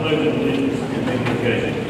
pledge of allegiance and make the occasion.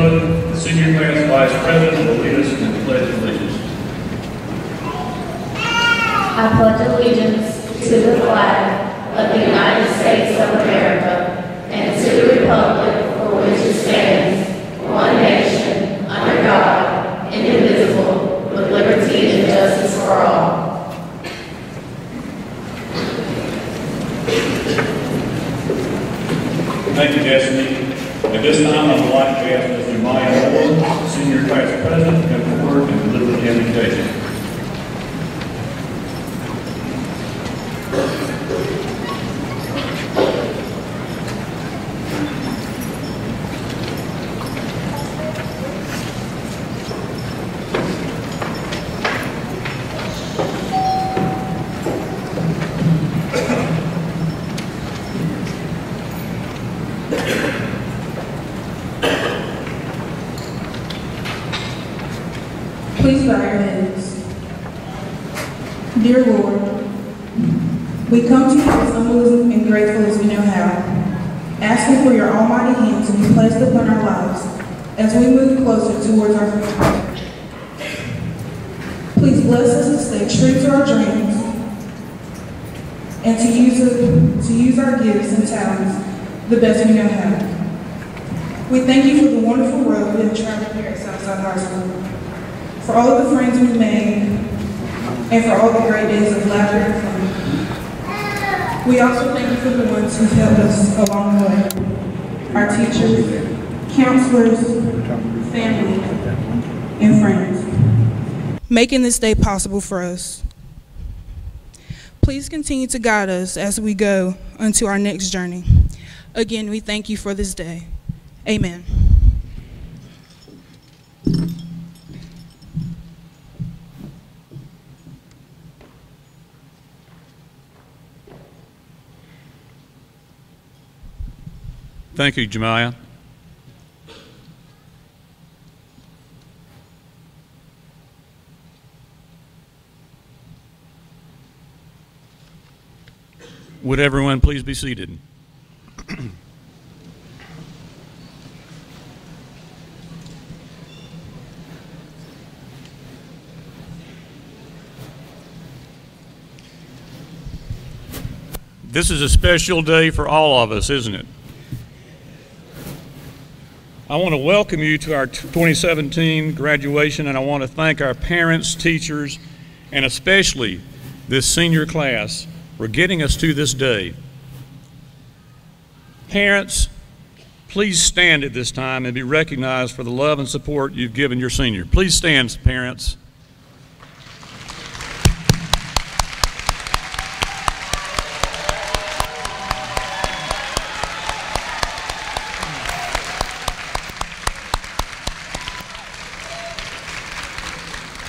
The senior class vice president will lead us in the pledge of allegiance. I pledge allegiance to the flag of the United States of America and to the republic for which it stands, one nation, under God, indivisible, with liberty and justice for all. Thank you, Destiny. At this time, I would like to ask Mr. Maya Moore, senior class president, to come forward and deliver the invitation. Please bow your heads. Dear Lord, we come to you as humble and grateful as we know how, asking for your almighty hand to be placed upon our lives as we move closer towards our future. Please bless us to stay true to our dreams and to use our gifts and talents the best we know how. We thank you for the wonderful road we have traveled here at Southside High School, for all of the friends we've made, and for all the great days of laughter and fun. We also thank you for the ones who've helped us along the way, our teachers, counselors, family, and friends, making this day possible for us. Please continue to guide us as we go onto our next journey. Again, we thank you for this day. Amen. Thank you, Jemiah. Would everyone please be seated? This is a special day for all of us, isn't it? I want to welcome you to our 2017 graduation, and I want to thank our parents, teachers, and especially this senior class for getting us to this day. Parents, please stand at this time and be recognized for the love and support you've given your senior. Please stand, parents.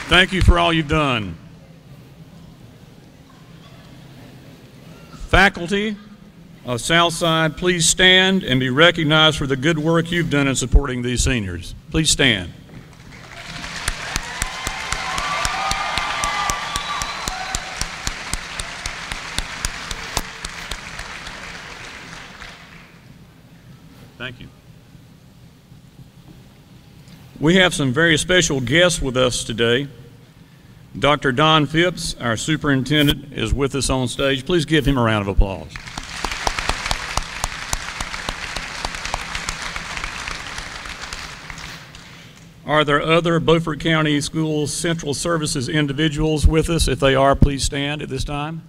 Thank you for all you've done. Faculty, of Southside, please stand and be recognized for the good work you've done in supporting these seniors. Please stand. Thank you. We have some very special guests with us today. Dr. Don Phipps, our superintendent, is with us on stage. Please give him a round of applause. Are there other Beaufort County Schools Central Services individuals with us? If they are, please stand at this time.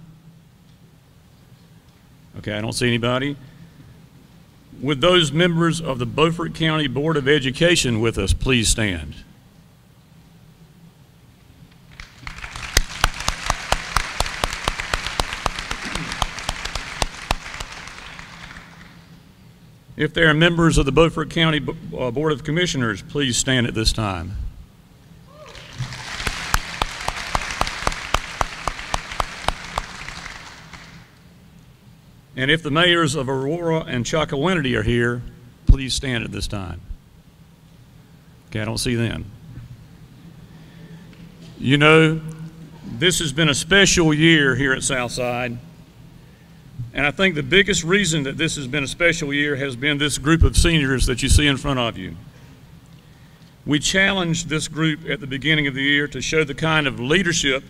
Okay, I don't see anybody. Would those members of the Beaufort County Board of Education with us please stand? If there are members of the Beaufort County Board of Commissioners, please stand at this time. And if the mayors of Aurora and Chocowinity are here, please stand at this time. Okay, I don't see them. You know, this has been a special year here at Southside, and I think the biggest reason that this has been a special year has been this group of seniors that you see in front of you. We challenged this group at the beginning of the year to show the kind of leadership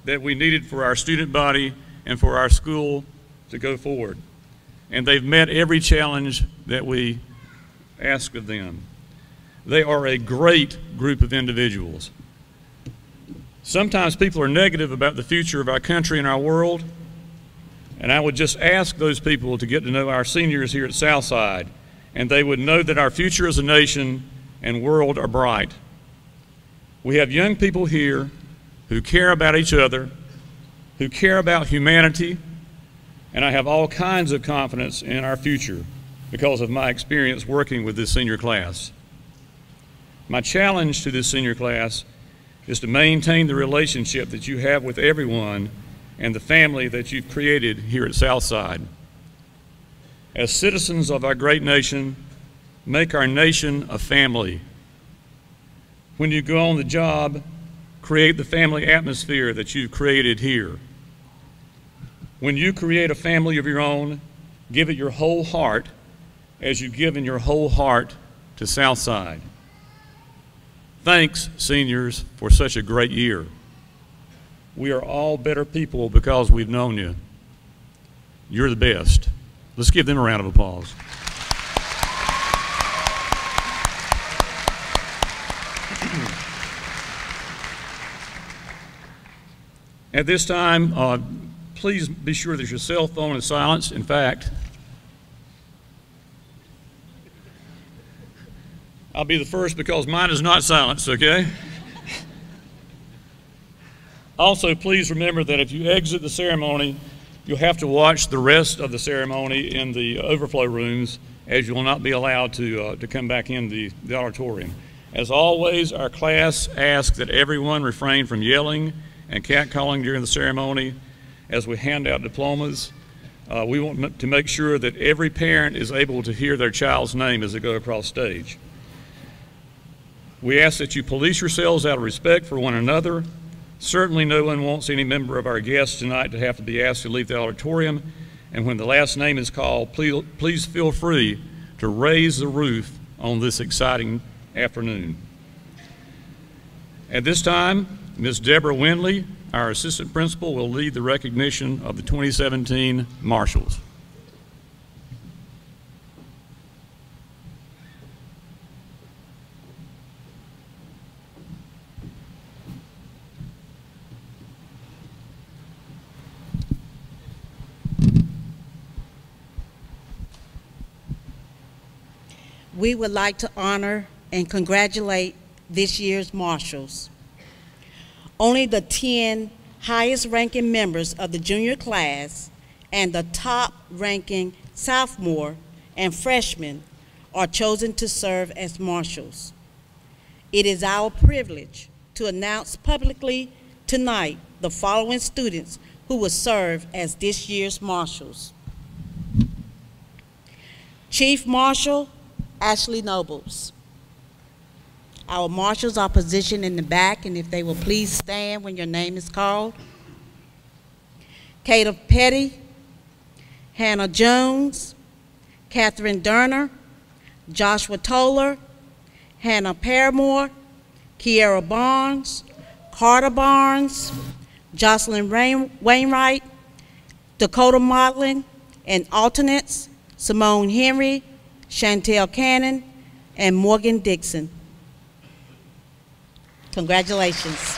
that we needed for our student body and for our school to go forward. And they've met every challenge that we asked of them. They are a great group of individuals. Sometimes people are negative about the future of our country and our world, and I would just ask those people to get to know our seniors here at Southside, and they would know that our future as a nation and world are bright. We have young people here who care about each other, who care about humanity, and I have all kinds of confidence in our future because of my experience working with this senior class. My challenge to this senior class is to maintain the relationship that you have with everyone and the family that you've created here at Southside. As citizens of our great nation, make our nation a family. When you go on the job, create the family atmosphere that you've created here. When you create a family of your own, give it your whole heart as you've given your whole heart to Southside. Thanks, seniors, for such a great year. We are all better people because we've known you. You're the best. Let's give them a round of applause. At this time, please be sure that your cell phone is silenced. In fact, I'll be the first because mine is not silenced, okay? Also, please remember that if you exit the ceremony, you'll have to watch the rest of the ceremony in the overflow rooms, as you will not be allowed to come back in the auditorium. As always, our class asks that everyone refrain from yelling and catcalling during the ceremony as we hand out diplomas. We want to make sure that every parent is able to hear their child's name as they go across stage. We ask that you police yourselves out of respect for one another. Certainly no one wants any member of our guests tonight to have to be asked to leave the auditorium, and when the last name is called, please feel free to raise the roof on this exciting afternoon. At this time, Ms. Deborah Windley, our assistant principal, will lead the recognition of the 2017 Marshals. We would like to honor and congratulate this year's Marshals. Only the 10 highest ranking members of the junior class and the top ranking sophomore and freshman are chosen to serve as Marshals. It is our privilege to announce publicly tonight the following students who will serve as this year's Marshals. Chief Marshal Ashley Nobles. Our marshals are positioned in the back, and if they will please stand when your name is called. Kata Petty, Hannah Jones, Catherine Durner, Joshua Toller, Hannah Paramore, Kiera Barnes, Carter Barnes, Jocelyn Wainwright, Dakota Motlin, and alternates, Simone Henry, Chantel Cannon, and Morgan Dixon. Congratulations.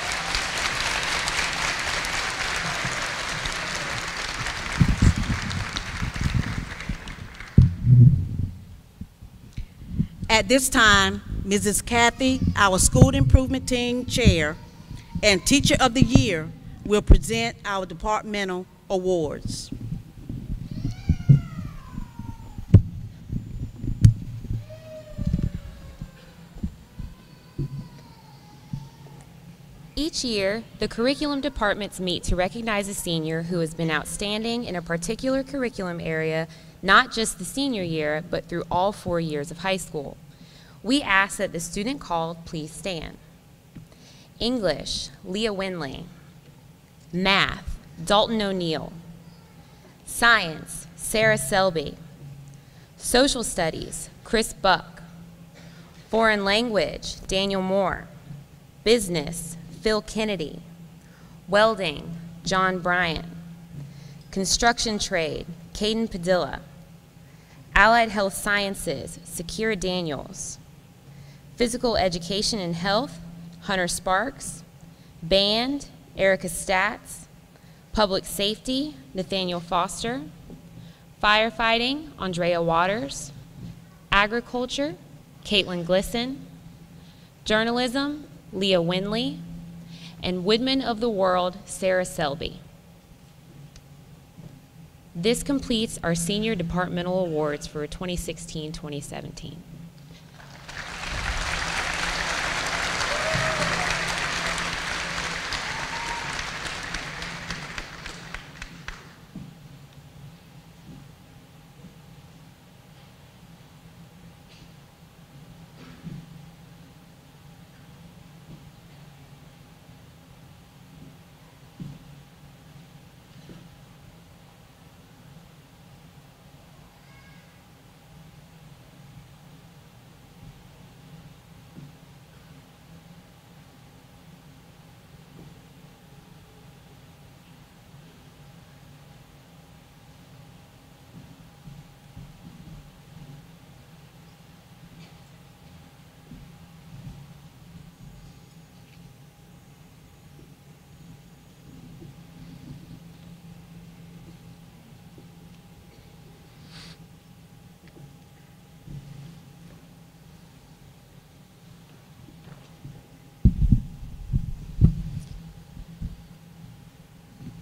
At this time, Mrs. Kathy, our School Improvement Team Chair and Teacher of the Year, will present our departmental awards. Each year, the curriculum departments meet to recognize a senior who has been outstanding in a particular curriculum area, not just the senior year, but through all 4 years of high school. We ask that the student called please stand. English, Leah Winley. Math, Dalton O'Neill. Science, Sarah Selby. Social Studies, Chris Buck. Foreign Language, Daniel Moore. Business, Phil Kennedy. Welding, John Bryant. Construction Trade, Caden Padilla. Allied Health Sciences, Sakira Daniels. Physical Education and Health, Hunter Sparks. Band, Erica Statz. Public Safety, Nathaniel Foster. Firefighting, Andrea Waters. Agriculture, Caitlin Glisson. Journalism, Leah Winley. And Woodman of the World, Sarah Selby. This completes our senior departmental awards for 2016-2017.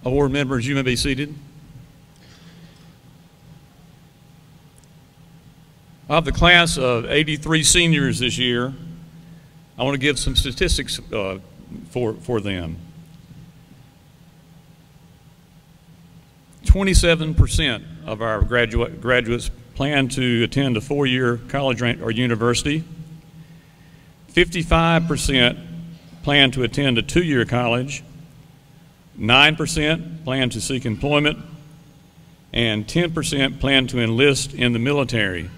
Award members, you may be seated. Of the class of 83 seniors this year, I want to give some statistics for them. 27% of our graduates plan to attend a 4-year college or university. 55% plan to attend a 2-year college. 9% plan to seek employment, and 10% plan to enlist in the military.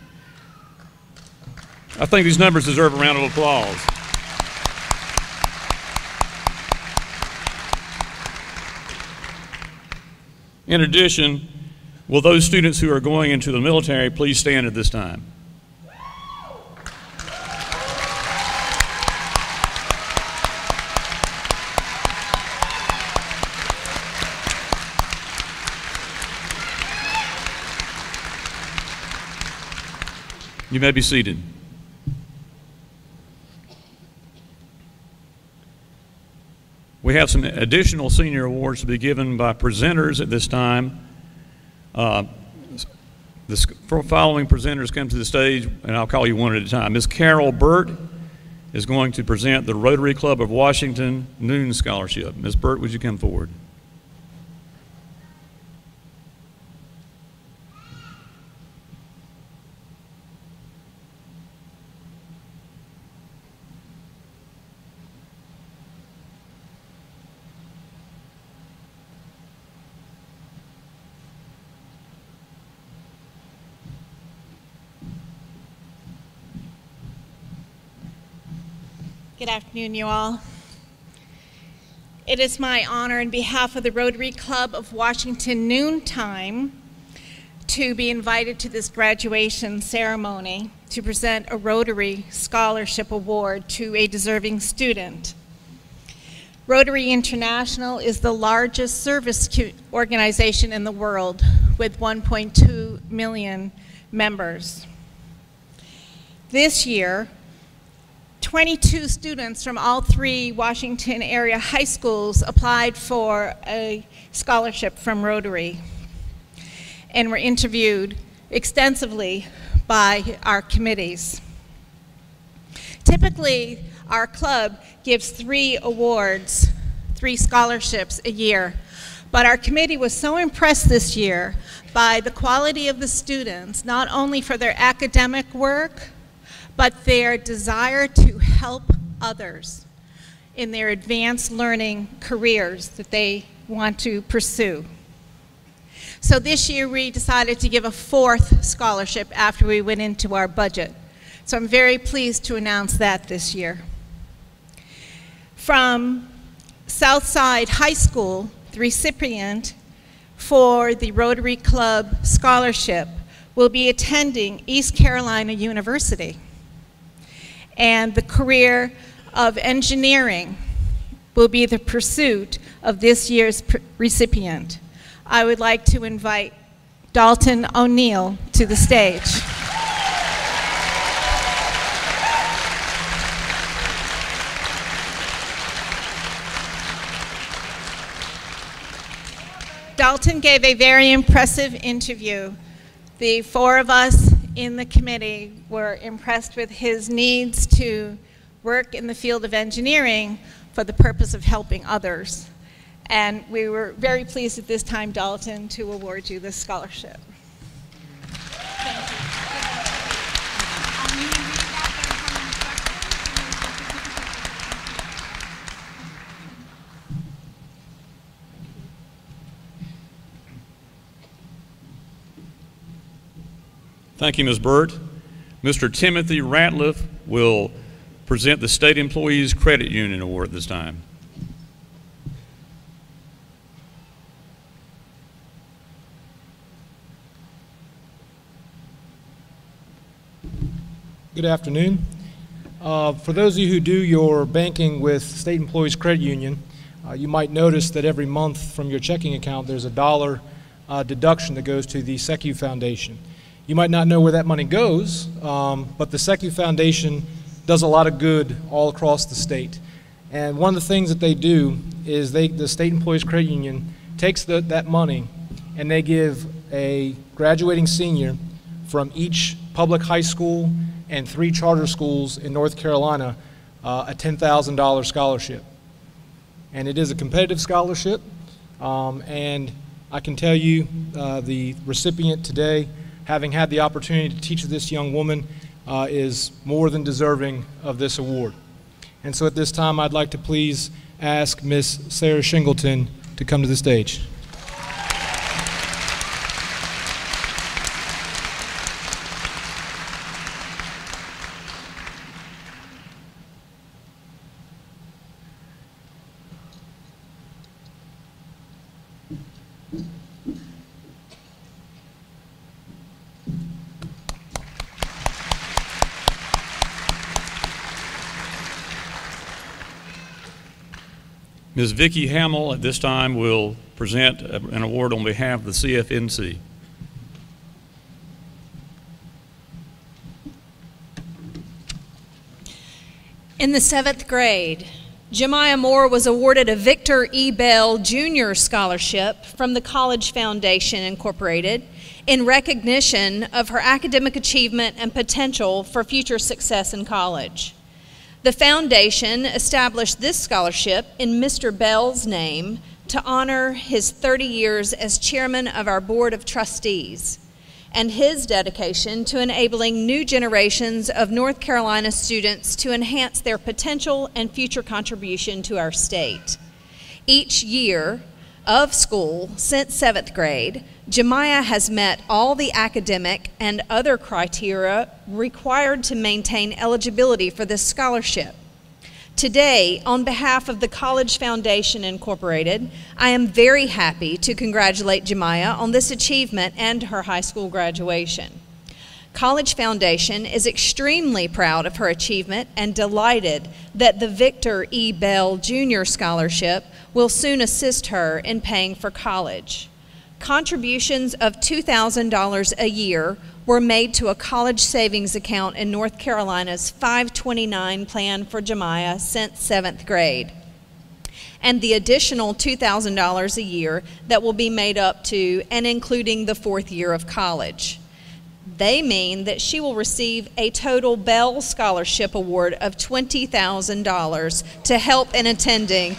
I think these numbers deserve a round of applause. In addition, will those students who are going into the military please stand at this time? You may be seated. We have some additional senior awards to be given by presenters at this time. The following presenters come to the stage, and I'll call you one at a time. Ms. Carol Burt is going to present the Rotary Club of Washington Noon Scholarship. Ms. Burt, would you come forward? Good afternoon, you all. It is my honor on behalf of the Rotary Club of Washington Noontime to be invited to this graduation ceremony to present a Rotary Scholarship Award to a deserving student. Rotary International is the largest service organization in the world with 1.2 million members. This year, 22 students from all 3 Washington area high schools applied for a scholarship from Rotary and were interviewed extensively by our committees. Typically, our club gives 3 awards, 3 scholarships a year, but our committee was so impressed this year by the quality of the students, not only for their academic work, but their desire to help others in their advanced learning careers that they want to pursue. So this year we decided to give a 4th scholarship after we went into our budget. So I'm very pleased to announce that this year. From Southside High School, the recipient for the Rotary Club Scholarship will be attending East Carolina University. And the career of engineering will be the pursuit of this year's recipient. I would like to invite Dalton O'Neill to the stage. Dalton gave a very impressive interview. The 4 of us in the committee were impressed with his needs to work in the field of engineering for the purpose of helping others. And we were very pleased at this time, Dalton, to award you this scholarship. Thank you. Thank you, Ms. Burt. Mr. Timothy Ratliff will present the State Employees Credit Union Award this time. Good afternoon. For those of you who do your banking with State Employees Credit Union, you might notice that every month from your checking account there's a $1 deduction that goes to the SECU Foundation. You might not know where that money goes, but the SECU Foundation does a lot of good all across the state. And one of the things that they do is the State Employees Credit Union takes that money and they give a graduating senior from each public high school and 3 charter schools in North Carolina a $10,000 scholarship. And it is a competitive scholarship, and I can tell you the recipient today, having had the opportunity to teach this young woman, is more than deserving of this award. And so at this time, I'd like to please ask Miss Sarah Shingleton to come to the stage. Ms. Vicki Hamill at this time will present an award on behalf of the CFNC. In the 7th grade, Jemiah Moore was awarded a Victor E. Bell Jr. Scholarship from the College Foundation, Incorporated, in recognition of her academic achievement and potential for future success in college. The foundation established this scholarship in Mr. Bell's name to honor his 30 years as chairman of our Board of Trustees and his dedication to enabling new generations of North Carolina students to enhance their potential and future contribution to our state. Each year of school since 7th grade, Jemiah has met all the academic and other criteria required to maintain eligibility for this scholarship. Today, on behalf of the College Foundation Incorporated, I am very happy to congratulate Jemiah on this achievement and her high school graduation. College Foundation is extremely proud of her achievement and delighted that the Victor E. Bell Jr. Scholarship will soon assist her in paying for college. Contributions of $2,000 a year were made to a college savings account in North Carolina's 529 plan for Jemiah since 7th grade, and the additional $2,000 a year that will be made up to and including the 4th year of college. They mean that she will receive a total Bell Scholarship Award of $20,000 to help in attending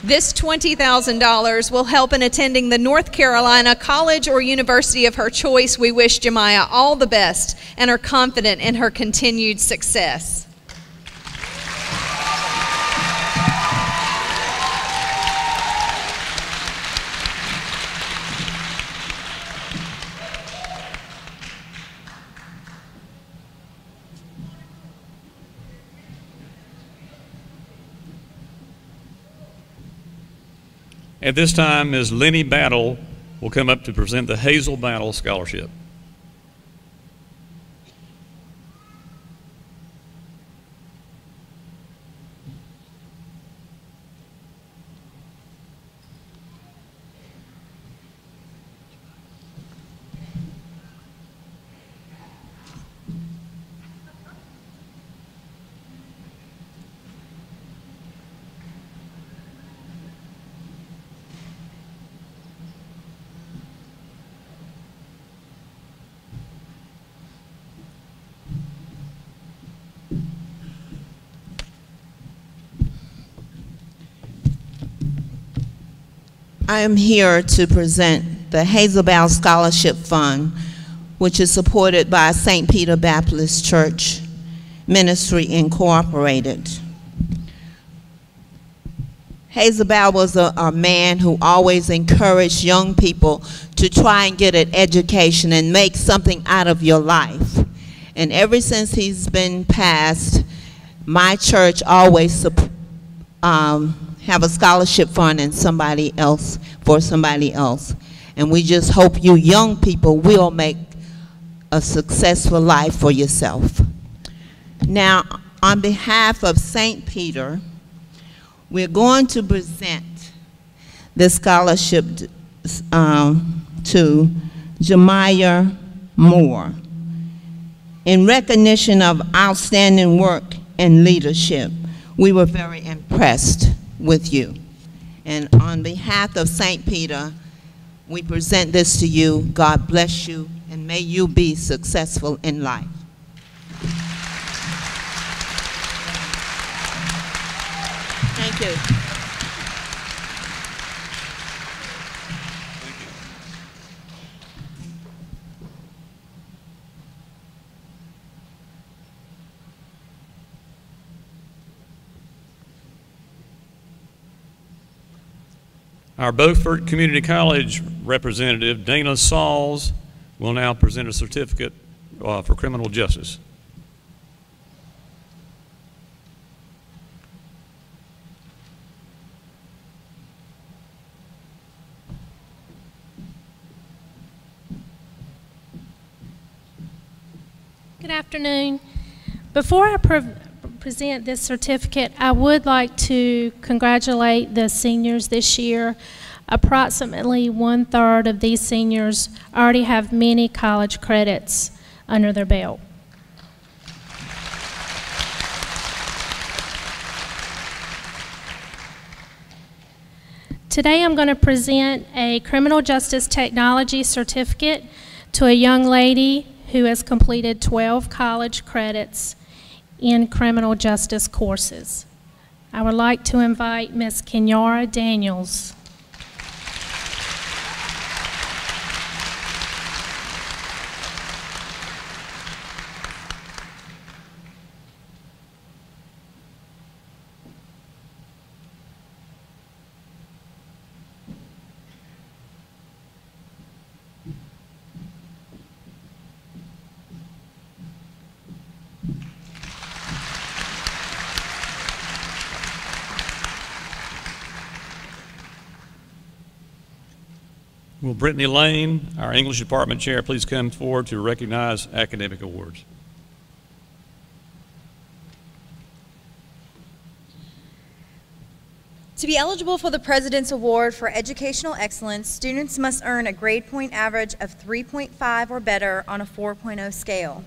This $20,000 will help in attending the North Carolina college or university of her choice. We wish Jemiah all the best and are confident in her continued success. At this time, Ms. Lenny Battle will come up to present the Hazel Battle Scholarship. I am here to present the Hazel Battle Scholarship Fund, which is supported by St. Peter Baptist Church Ministry Incorporated. Hazel Battle was a man who always encouraged young people to try and get an education and make something out of your life. And ever since he's been passed, my church always have a scholarship fund and somebody else for somebody else. And we just hope you young people will make a successful life for yourself. Now, on behalf of St. Peter, we're going to present the scholarship to Jemiah Moore in recognition of outstanding work and leadership. We were very impressed with you. And on behalf of St. Peter, we present this to you. God bless you, and may you be successful in life. Thank you. Our Beaufort Community College representative, Dana Sauls, will now present a certificate for criminal justice. Good afternoon. Before I present this certificate, I would like to congratulate the seniors this year. Approximately 1/3 of these seniors already have many college credits under their belt. Today I'm going to present a criminal justice technology certificate to a young lady who has completed 12 college credits in criminal justice courses. I would like to invite Ms. Kenyara Daniels. Will Brittany Lane, our English Department Chair, please come forward to recognize academic awards? To be eligible for the President's Award for Educational Excellence, students must earn a grade point average of 3.5 or better on a 4.0 scale,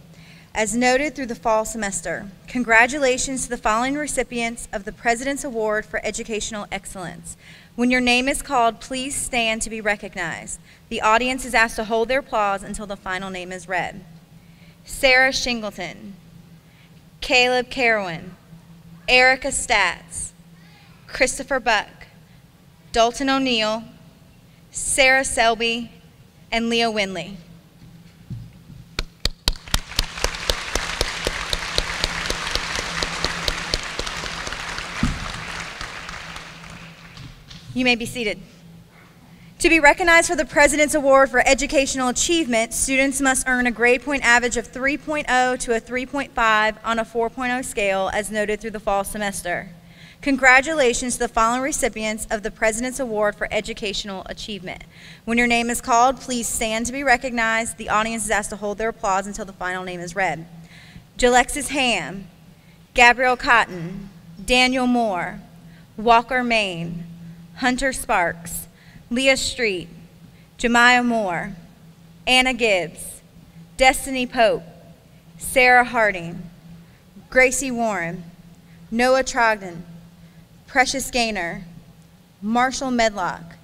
as noted through the fall semester. Congratulations to the following recipients of the President's Award for Educational Excellence. When your name is called, please stand to be recognized. The audience is asked to hold their applause until the final name is read. Sarah Shingleton, Caleb Carowin, Erica Statz, Christopher Buck, Dalton O'Neill, Sarah Selby, and Leah Winley. You may be seated. To be recognized for the President's Award for Educational Achievement, students must earn a grade point average of 3.0 to a 3.5 on a 4.0 scale as noted through the fall semester. Congratulations to the following recipients of the President's Award for Educational Achievement. When your name is called, please stand to be recognized. The audience is asked to hold their applause until the final name is read. Jalexis Ham, Gabrielle Cotton, Daniel Moore, Walker Main, Hunter Sparks, Leah Street, Jemiah Moore, Anna Gibbs, Destiny Pope, Sarah Harding, Gracie Warren, Noah Trogdon, Precious Gaynor, Marshall Medlock,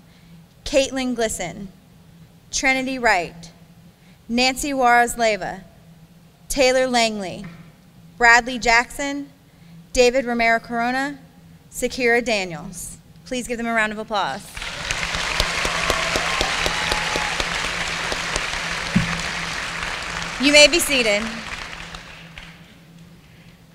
Caitlin Glisson, Trinity Wright, Nancy Juarez-Leyva, Taylor Langley, Bradley Jackson, David Romero Corona, Sakira Daniels. Please give them a round of applause. You may be seated.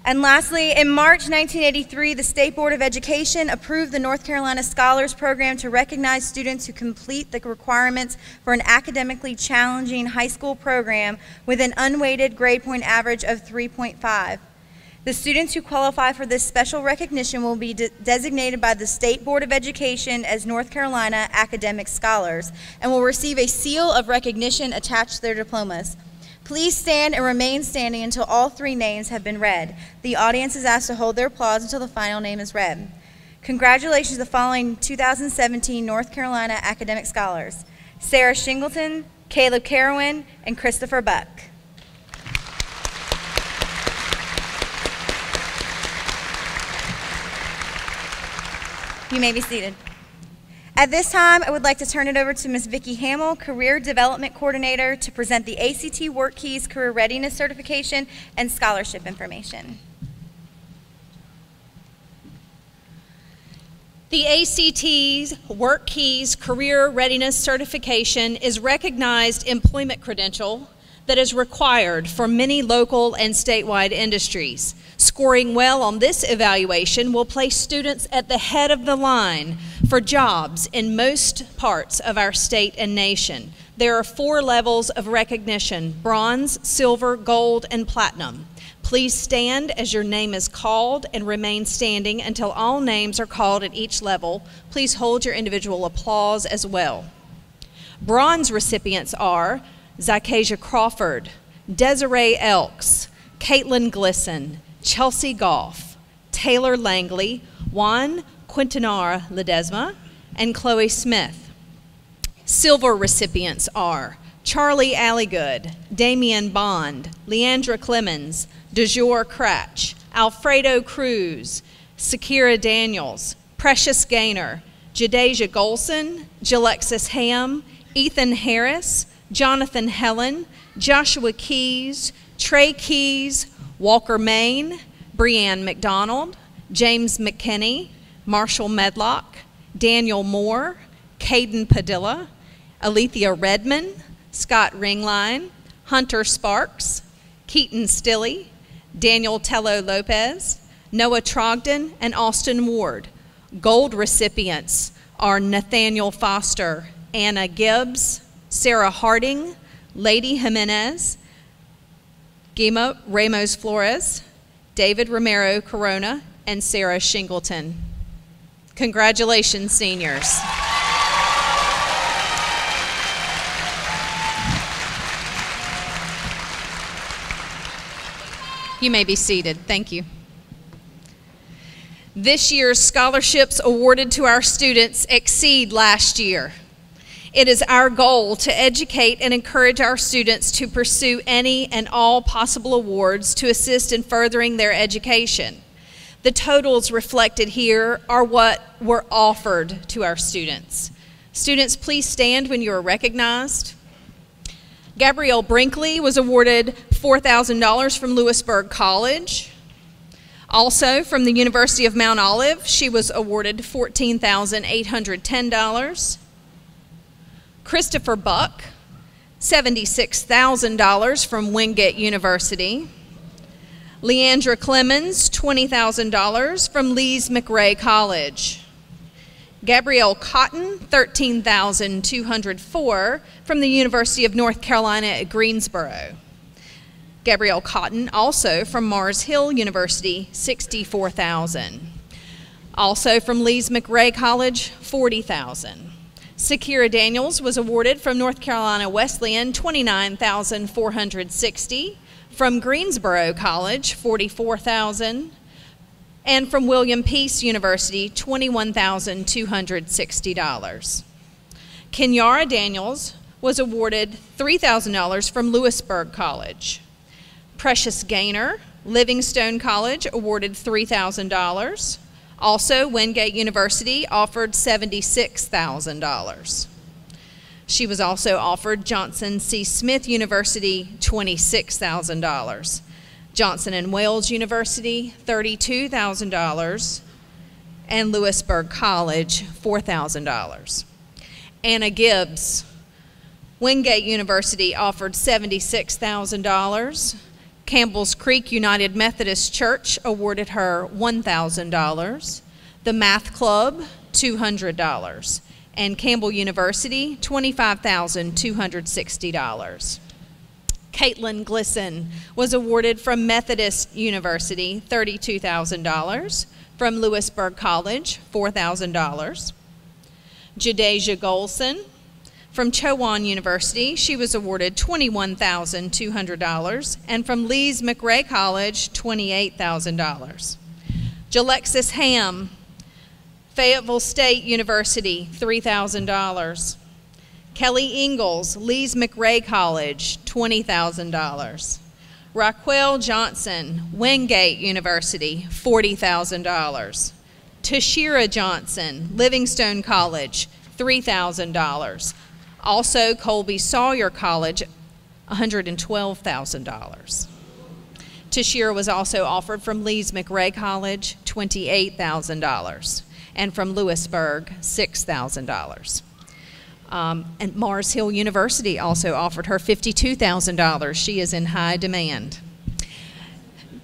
And lastly, in March 1983, the State Board of Education approved the North Carolina Scholars Program to recognize students who complete the requirements for an academically challenging high school program with an unweighted grade point average of 3.5. The students who qualify for this special recognition will be designated by the State Board of Education as North Carolina Academic Scholars and will receive a seal of recognition attached to their diplomas. Please stand and remain standing until all three names have been read. The audience is asked to hold their applause until the final name is read. Congratulations to the following 2017 North Carolina Academic Scholars: Sarah Shingleton, Caleb Carowin, and Christopher Buck. You may be seated. At this time, I would like to turn it over to Ms. Vicki Hamill, Career Development Coordinator, to present the ACT Work Keys Career Readiness Certification and Scholarship information. The ACT's Work Keys Career Readiness Certification is recognized employment credential that is required for many local and statewide industries. Scoring well on this evaluation will place students at the head of the line for jobs in most parts of our state and nation. There are 4 levels of recognition: bronze, silver, gold, and platinum. Please stand as your name is called and remain standing until all names are called at each level. Please hold your individual applause as well. Bronze recipients are Zycasia Crawford, Desiree Elks, Caitlin Glisson, Chelsea Goff, Taylor Langley, Juan Quintanar Ledesma, and Chloe Smith. Silver recipients are Charlie Alligood, Damian Bond, Leandra Clemens, DeJour Cratch, Alfredo Cruz, Sakira Daniels, Precious Gaynor, Jadeja Golson, Jalexis Ham, Ethan Harris, Jonathan Helen, Joshua Keys, Trey Keys, Walker Main, Breanne McDonald, James McKinney, Marshall Medlock, Daniel Moore, Caden Padilla, Alethea Redman, Scott Ringline, Hunter Sparks, Keaton Stilley, Daniel Tello Lopez, Noah Trogdon, and Austin Ward. Gold recipients are Nathaniel Foster, Anna Gibbs, Sarah Harding, Lady Jimenez, Gima Ramos Flores, David Romero Corona, and Sarah Shingleton. Congratulations, seniors. You may be seated. Thank you. This year's scholarships awarded to our students exceed last year. It is our goal to educate and encourage our students to pursue any and all possible awards to assist in furthering their education. The totals reflected here are what were offered to our students. Students, please stand when you are recognized. Gabrielle Brinkley was awarded $4,000 from Lewisburg College. Also, from the University of Mount Olive, she was awarded $14,810. Christopher Buck, $76,000 from Wingate University. Leandra Clemens, $20,000 from Lees McRae College. Gabrielle Cotton, $13,204 from the University of North Carolina at Greensboro. Gabrielle Cotton, also from Mars Hill University, $64,000. Also from Lees McRae College, $40,000. Sakira Daniels was awarded from North Carolina Wesleyan, $29,460. From Greensboro College, $44,000. And from William Peace University, $21,260. Kenyara Daniels was awarded $3,000 from Lewisburg College. Precious Gaynor, Livingstone College, awarded $3,000. Also, Wingate University offered $76,000. She was also offered Johnson C. Smith University, $26,000. Johnson & Wales University, $32,000. And Lewisburg College, $4,000. Anna Gibbs, Wingate University offered $76,000. Campbell's Creek United Methodist Church awarded her $1,000. The Math Club, $200. And Campbell University, $25,260. Caitlin Glisson was awarded from Methodist University, $32,000. From Lewisburg College, $4,000. Jadeja Golson, from Chowan University, she was awarded $21,200, and from Lees McRae College, $28,000. Jalexis Ham, Fayetteville State University, $3,000. Kelly Ingalls, Lees McRae College, $20,000. Raquel Johnson, Wingate University, $40,000. Tashira Johnson, Livingstone College, $3,000. Also, Colby Sawyer College, $112,000. Tashira was also offered from Lees McRae College, $28,000, and from Lewisburg, $6,000. And Mars Hill University also offered her $52,000. She is in high demand.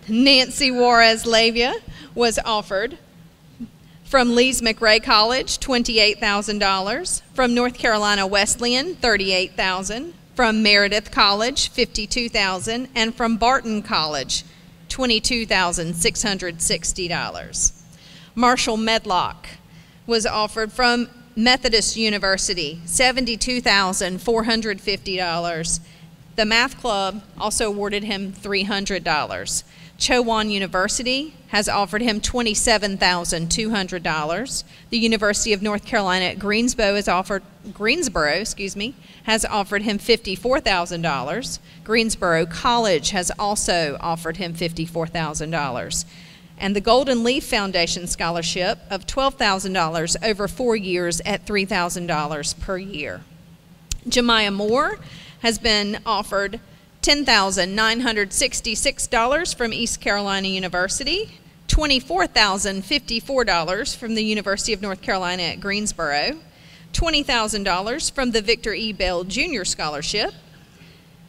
Nancy Juarez Lavia was offered from Lees McRae College, $28,000. From North Carolina Wesleyan, $38,000. From Meredith College, $52,000. And from Barton College, $22,660. Marshall Medlock was offered from Methodist University, $72,450. The Math Club also awarded him $300. Chowan University has offered him $27,200. The University of North Carolina at Greensboro has offered him $54,000. Greensboro College has also offered him $54,000. And the Golden Leaf Foundation Scholarship of $12,000 over 4 years at $3,000 per year. Jemiah Moore has been offered $10,966 from East Carolina University, $24,054 from the University of North Carolina at Greensboro, $20,000 from the Victor E. Bell Jr. Scholarship,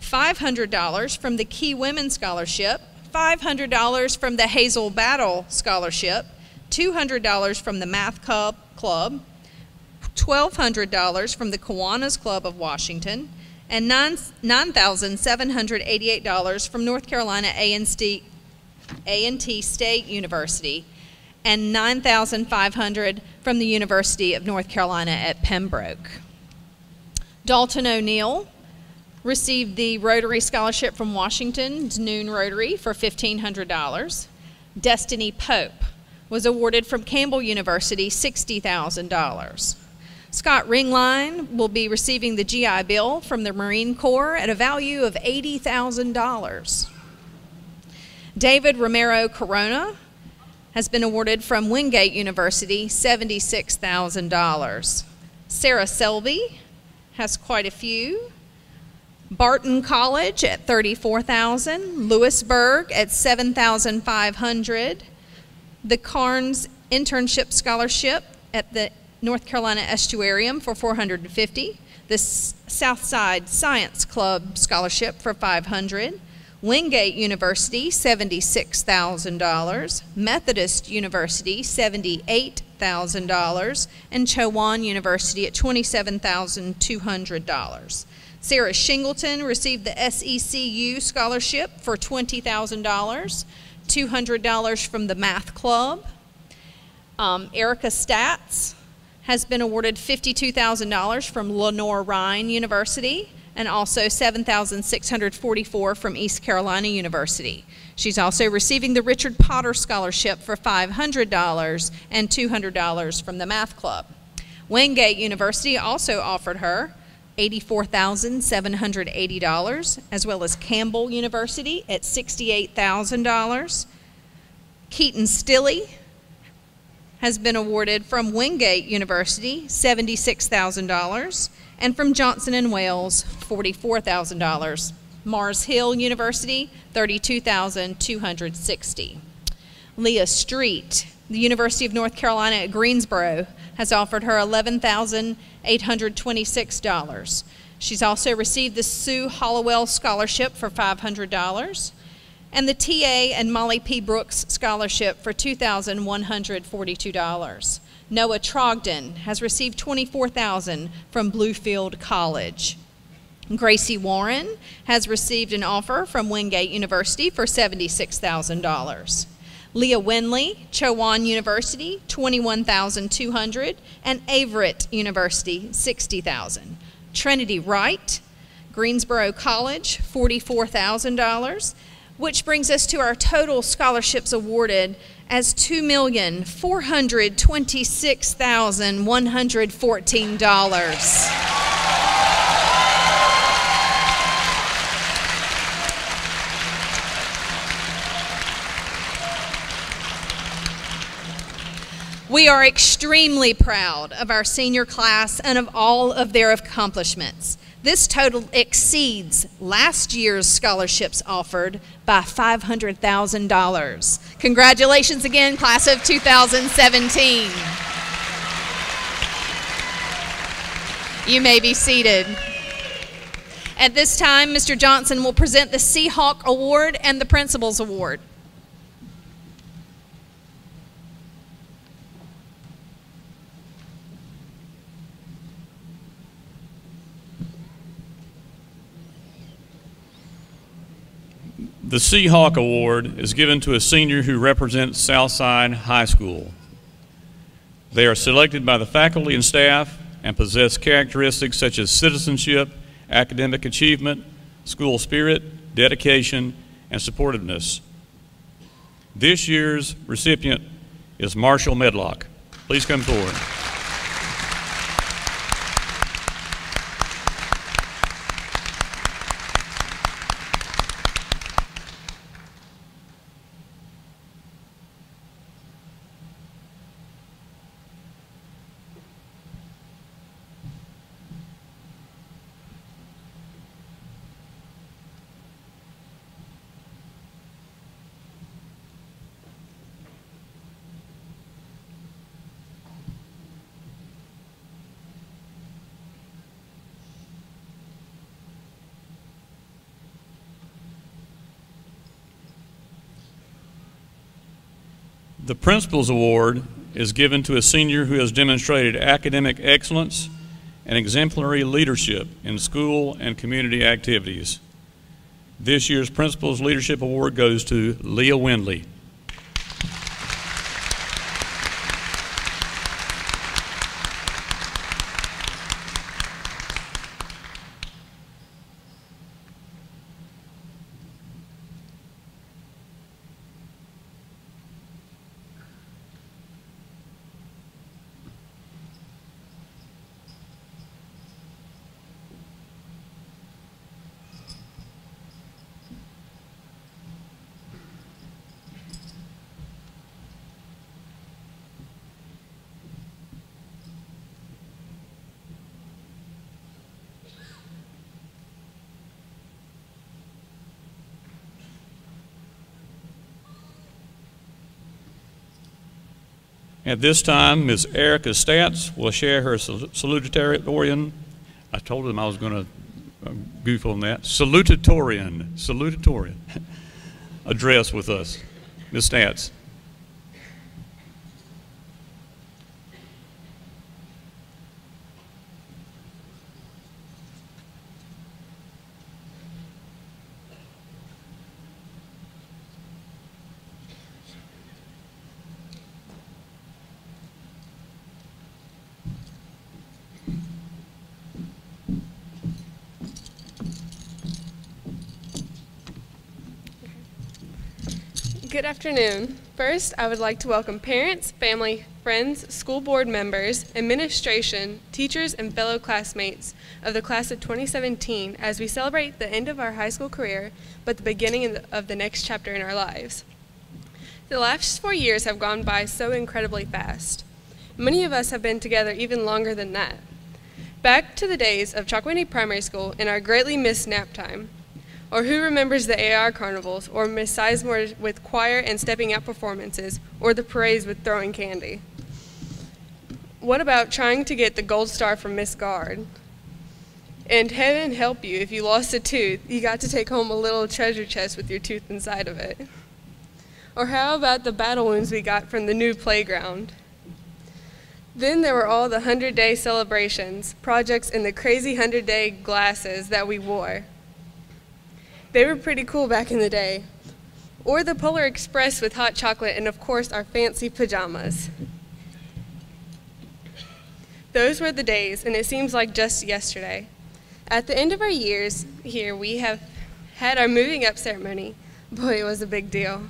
$500 from the Key Women Scholarship, $500 from the Hazel Battle Scholarship, $200 from the Math Club, $1,200 from the Kiwanis Club of Washington, and $9,788 from North Carolina A&T State University, and $9,500 from the University of North Carolina at Pembroke. Dalton O'Neill received the Rotary Scholarship from Washington's Noon Rotary for $1,500. Destiny Pope was awarded from Campbell University $60,000. Scott Ringline will be receiving the GI Bill from the Marine Corps at a value of $80,000. David Romero Corona has been awarded from Wingate University $76,000. Sarah Selby has quite a few. Barton College at $34,000. Lewisburg at $7,500. The Carnes Internship Scholarship at the North Carolina Estuarium for $450. The Southside Science Club Scholarship for $500. Wingate University, $76,000. Methodist University, $78,000. And Chowan University at $27,200. Sarah Shingleton received the SECU Scholarship for $20,000. $200 from the Math Club. Erica Statz has been awarded $52,000 from Lenore Rhine University and also $7,644 from East Carolina University. She's also receiving the Richard Potter Scholarship for $500 and $200 from the Math Club. Wingate University also offered her $84,780, as well as Campbell University at $68,000. Keaton Stilley has been awarded from Wingate University $76,000, and from Johnson & Wales $44,000. Mars Hill University $32,260. Leah Street, the University of North Carolina at Greensboro, has offered her $11,826. She's also received the Sue Hollowell Scholarship for $500 and the T.A. and Molly P. Brooks Scholarship for $2,142. Noah Trogdon has received $24,000 from Bluefield College. Gracie Warren has received an offer from Wingate University for $76,000. Leah Winley, Chowan University, $21,200, and Averett University, $60,000. Trinity Wright, Greensboro College, $44,000, which brings us to our total scholarships awarded as $2,426,114. We are extremely proud of our senior class and of all of their accomplishments. This total exceeds last year's scholarships offered by $500,000. Congratulations again, class of 2017. You may be seated. At this time, Mr. Johnson will present the Seahawk Award and the Principal's Award. The Seahawk Award is given to a senior who represents Southside High School. They are selected by the faculty and staff and possess characteristics such as citizenship, academic achievement, school spirit, dedication, and supportiveness. This year's recipient is Marshall Medlock. Please come forward. The Principal's Award is given to a senior who has demonstrated academic excellence and exemplary leadership in school and community activities. This year's Principal's Leadership Award goes to Leah Windley. At this time, Ms. Erica Statz will share her salutatorian. I told them I was going to goof on that. Salutatorian address with us. Ms. Statz. Good afternoon. First, I would like to welcome parents, family, friends, school board members, administration, teachers, and fellow classmates of the class of 2017 as we celebrate the end of our high school career, but the beginning of the next chapter in our lives. The last 4 years have gone by so incredibly fast. Many of us have been together even longer than that. Back to the days of Chalkwindy Primary School and our greatly missed nap time. Or who remembers the AR carnivals, or Miss Sizemore with choir and stepping out performances, or the parades with throwing candy? What about trying to get the gold star from Miss Guard? And heaven help you, if you lost a tooth, you got to take home a little treasure chest with your tooth inside of it. Or how about the battle wounds we got from the new playground? Then there were all the 100-day celebrations, projects, and the crazy 100-day glasses that we wore. They were pretty cool back in the day. Or the Polar Express with hot chocolate and, of course, our fancy pajamas. Those were the days, and it seems like just yesterday. At the end of our years here, we have had our moving up ceremony. Boy, it was a big deal.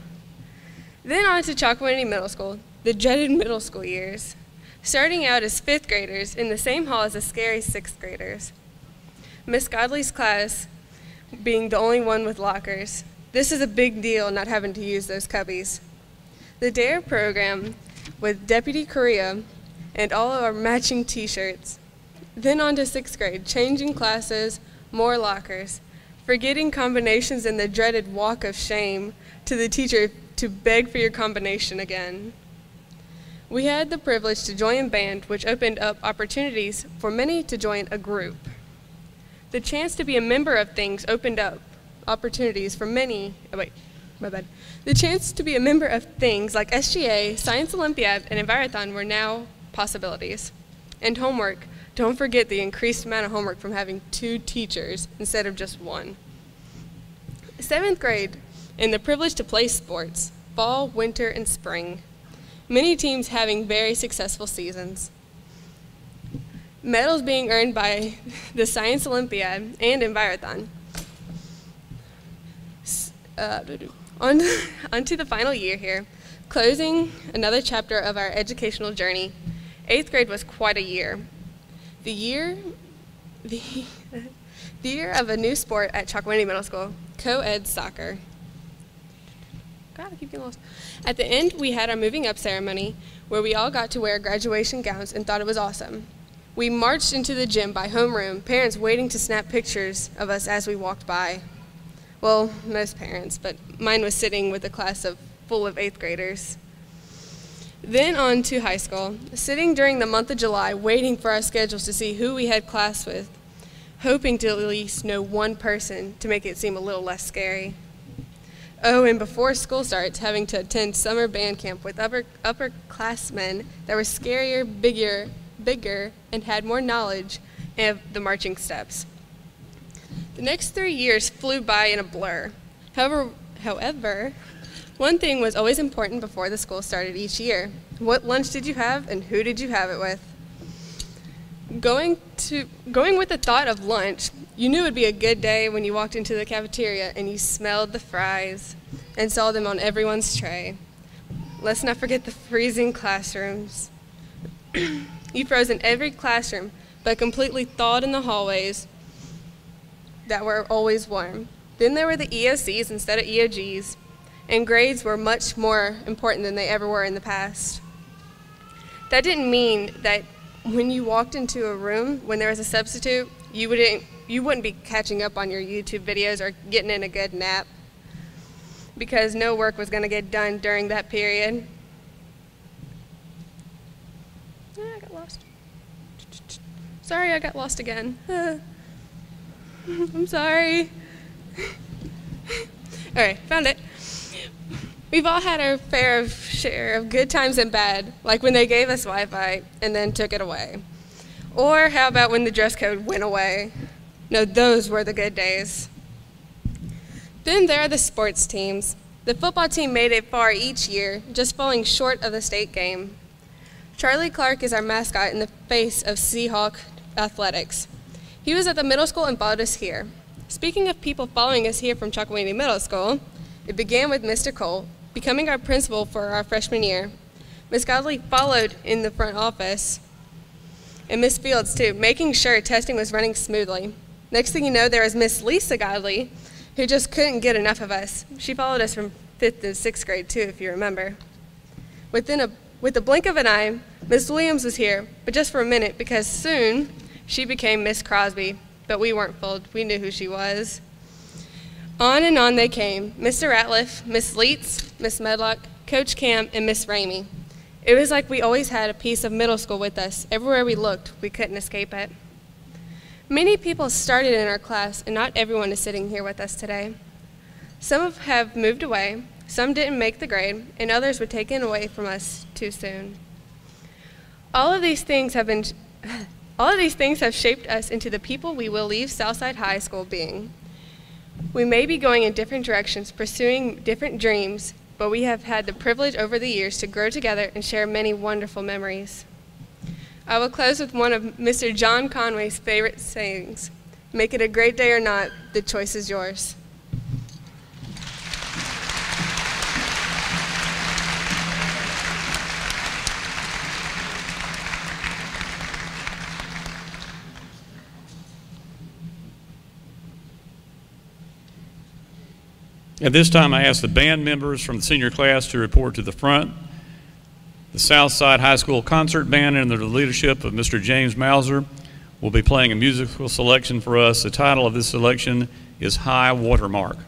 Then on to Chalkwindy Middle School, the dreaded middle school years. Starting out as 5th graders in the same hall as the scary 6th graders. Miss Godley's class being the only one with lockers. This is a big deal, not having to use those cubbies. The DARE program with Deputy Korea and all of our matching t-shirts. Then on to 6th grade, changing classes, more lockers, forgetting combinations and the dreaded walk of shame to the teacher to beg for your combination again. We had the privilege to join band, which opened up opportunities for many to join a group. The chance to be a member of things opened up opportunities for many, The chance to be a member of things like SGA, Science Olympiad, and Envirothon were now possibilities. And homework, don't forget the increased amount of homework from having 2 teachers instead of just 1. 7th grade, and the privilege to play sports, fall, winter, and spring. Many teams having very successful seasons. Medals being earned by the Science Olympiad and Envirothon. On to the final year here, closing another chapter of our educational journey. 8th grade was quite a year. The year of a new sport at Chalkwindy Middle School, co-ed soccer. God, I keep getting lost. At the end, we had our moving up ceremony where we all got to wear graduation gowns and thought it was awesome. We marched into the gym by homeroom, parents waiting to snap pictures of us as we walked by. Well, most parents, but mine was sitting with a class full of 8th graders. Then on to high school, sitting during the month of July, waiting for our schedules to see who we had class with, hoping to at least know one person to make it seem a little less scary. Oh, and before school starts, having to attend summer band camp with upperclassmen that were scarier, bigger, and had more knowledge of the marching steps. The next 3 years flew by in a blur. However, one thing was always important before the school started each year. What lunch did you have and who did you have it with? Going with the thought of lunch, you knew it would be a good day when you walked into the cafeteria and you smelled the fries and saw them on everyone's tray. Let's not forget the freezing classrooms. You froze in every classroom, but completely thawed in the hallways that were always warm. Then there were the EOCs instead of EOGs, and grades were much more important than they ever were in the past. That didn't mean that when you walked into a room when there was a substitute, you wouldn't be catching up on your YouTube videos or getting in a good nap, because no work was going to get done during that period. I got lost. Sorry, I got lost again. I'm sorry. All right, found it. We've all had our fair share of good times and bad, like when they gave us Wi-Fi and then took it away. Or how about when the dress code went away? No, those were the good days. Then there are the sports teams. The football team made it far each year, just falling short of the state game. Charlie Clark is our mascot in the face of Seahawk athletics. He was at the middle school and followed us here. Speaking of people following us here from Chocowinity Middle School, it began with Mr. Cole, becoming our principal for our freshman year. Ms. Godley followed in the front office, and Miss Fields too, making sure testing was running smoothly. Next thing you know, there was Miss Lisa Godley, who just couldn't get enough of us. She followed us from 5th to 6th grade too, if you remember. With the blink of an eye, Miss Williams was here, but just for a minute, because soon she became Miss Crosby, but we weren't fooled. We knew who she was. On and on they came, Mr. Ratliff, Miss Leitz, Miss Medlock, Coach Cam, and Miss Ramey. It was like we always had a piece of middle school with us. Everywhere we looked, we couldn't escape it. Many people started in our class, and not everyone is sitting here with us today. Some have moved away, some didn't make the grade, and others were taken away from us too soon. All of these things have shaped us into the people we will leave Southside High School being. We may be going in different directions, pursuing different dreams, but we have had the privilege over the years to grow together and share many wonderful memories. I will close with one of Mr. John Conway's favorite sayings: "Make it a great day or not, the choice is yours." At this time, I ask the band members from the senior class to report to the front. The Southside High School Concert Band, under the leadership of Mr. James Mauser, will be playing a musical selection for us. The title of this selection is High Watermark.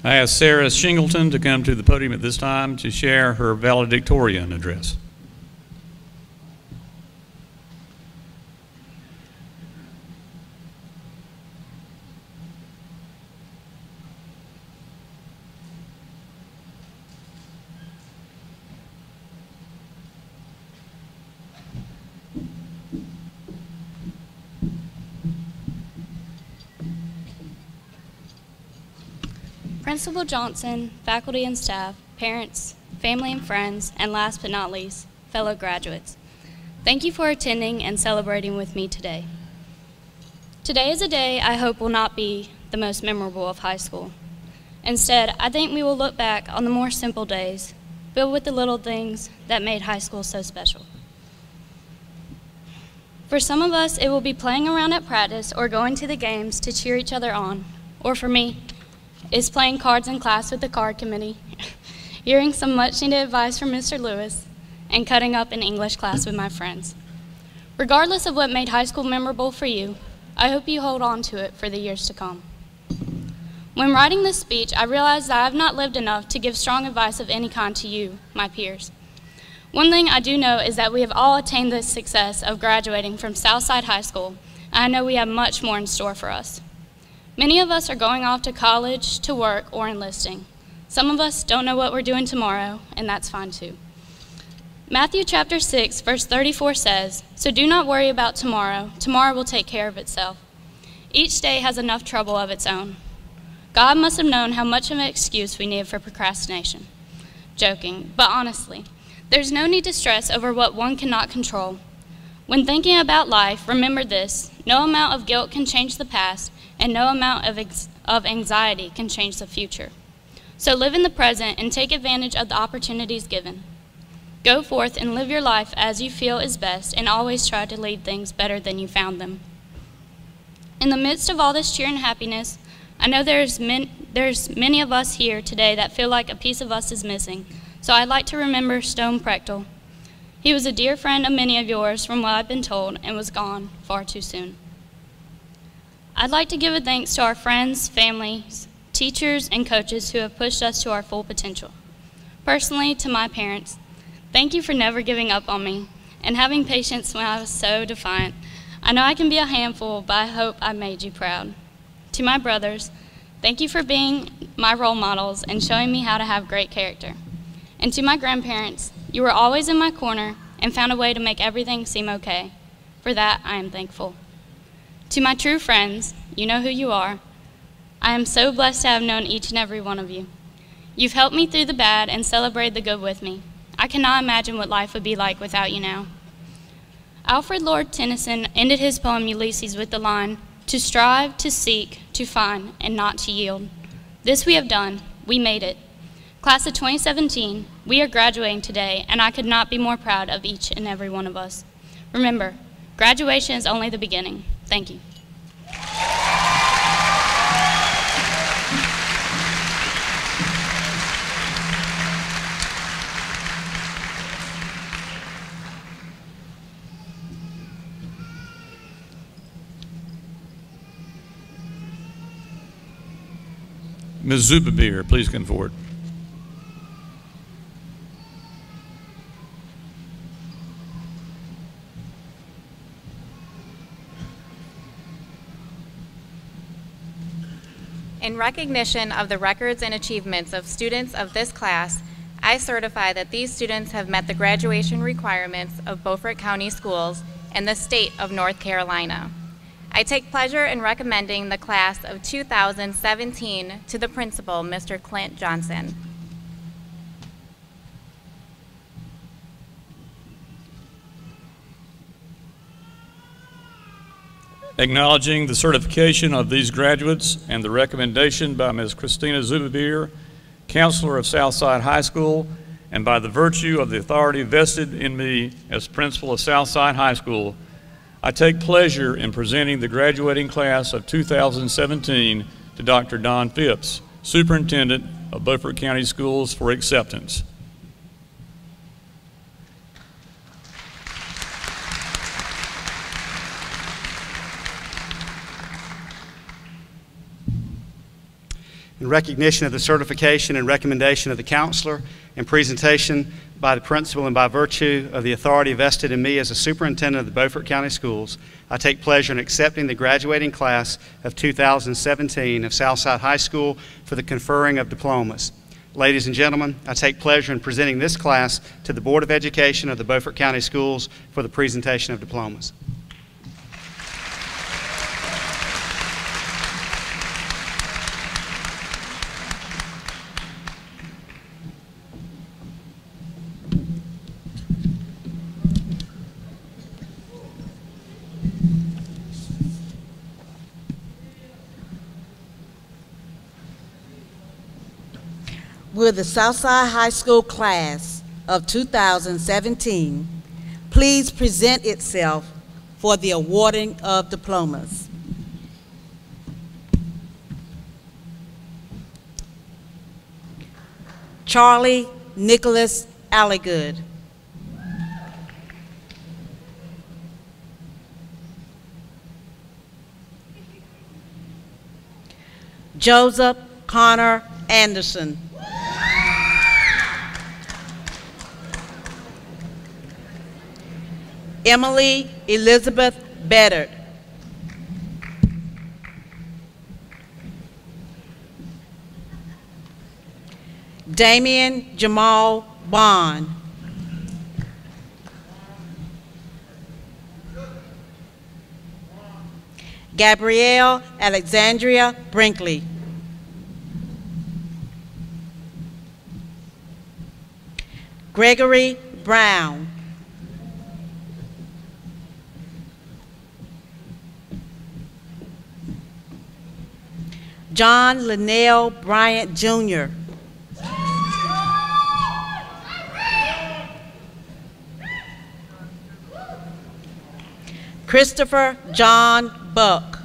I ask Sarah Shingleton to come to the podium at this time to share her valedictorian address. Principal Johnson, faculty and staff, parents, family and friends, and last but not least, fellow graduates. Thank you for attending and celebrating with me today. Today is a day I hope will not be the most memorable of high school. Instead, I think we will look back on the more simple days, filled with the little things that made high school so special. For some of us, it will be playing around at practice or going to the games to cheer each other on, or for me, is playing cards in class with the card committee, hearing some much-needed advice from Mr. Lewis, and cutting up in English class with my friends. Regardless of what made high school memorable for you, I hope you hold on to it for the years to come. When writing this speech, I realized that I have not lived enough to give strong advice of any kind to you, my peers. One thing I do know is that we have all attained the success of graduating from Southside High School, and I know we have much more in store for us. Many of us are going off to college, to work, or enlisting. Some of us don't know what we're doing tomorrow, and that's fine too. Matthew chapter 6, verse 34 says, "So do not worry about tomorrow. Tomorrow will take care of itself. Each day has enough trouble of its own." God must have known how much of an excuse we needed for procrastination. Joking, but honestly, there's no need to stress over what one cannot control. When thinking about life, remember this: no amount of guilt can change the past, and no amount of anxiety can change the future. So live in the present and take advantage of the opportunities given. Go forth and live your life as you feel is best, and always try to leave things better than you found them. In the midst of all this cheer and happiness, I know there's many of us here today that feel like a piece of us is missing, so I'd like to remember Stone Prechtel. He was a dear friend of many of yours from what I've been told, and was gone far too soon. I'd like to give a thanks to our friends, families, teachers, and coaches who have pushed us to our full potential. Personally, to my parents, thank you for never giving up on me and having patience when I was so defiant. I know I can be a handful, but I hope I made you proud. To my brothers, thank you for being my role models and showing me how to have great character. And to my grandparents, you were always in my corner and found a way to make everything seem okay. For that, I am thankful. To my true friends, you know who you are. I am so blessed to have known each and every one of you. You've helped me through the bad and celebrated the good with me. I cannot imagine what life would be like without you now. Alfred Lord Tennyson ended his poem Ulysses with the line, "To strive, to seek, to find, and not to yield." This we have done. We made it. Class of 2017, we are graduating today, and I could not be more proud of each and every one of us. Remember, graduation is only the beginning. Thank you. Ms. Zubabeer, please come forward. In recognition of the records and achievements of students of this class, I certify that these students have met the graduation requirements of Beaufort County Schools and the state of North Carolina. I take pleasure in recommending the class of 2017 to the principal, Mr. Clint Johnson. Acknowledging the certification of these graduates and the recommendation by Ms. Christina Zubabeer, counselor of Southside High School, and by the virtue of the authority vested in me as principal of Southside High School, I take pleasure in presenting the graduating class of 2017 to Dr. Don Phipps, Superintendent of Beaufort County Schools, for acceptance. In recognition of the certification and recommendation of the counselor and presentation by the principal and by virtue of the authority vested in me as a superintendent of the Beaufort County Schools, I take pleasure in accepting the graduating class of 2017 of Southside High School for the conferring of diplomas. Ladies and gentlemen, I take pleasure in presenting this class to the Board of Education of the Beaufort County Schools for the presentation of diplomas. Will the Southside High School class of 2017 please present itself for the awarding of diplomas? Charlie Nicholas Alligood. Joseph Connor Anderson. Emily Elizabeth Beddard. Damian Jamal Bond. Gabrielle Alexandria Brinkley. Gregory Brown. John Linnell Bryant Jr. Christopher John Buck.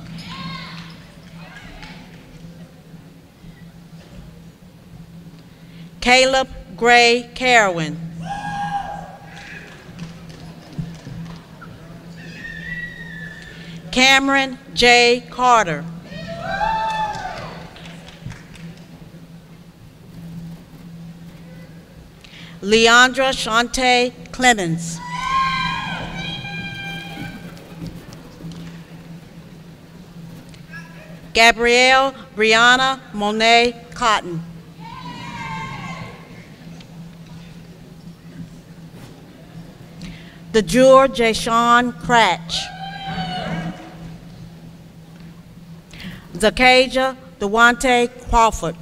Caleb Gray Carwin. Cameron J. Carter. Leandra Shante Clemens. Gabrielle Brianna Monet Cotton. DeJure Jashawn Cratch. Zakaja Dewante Crawford.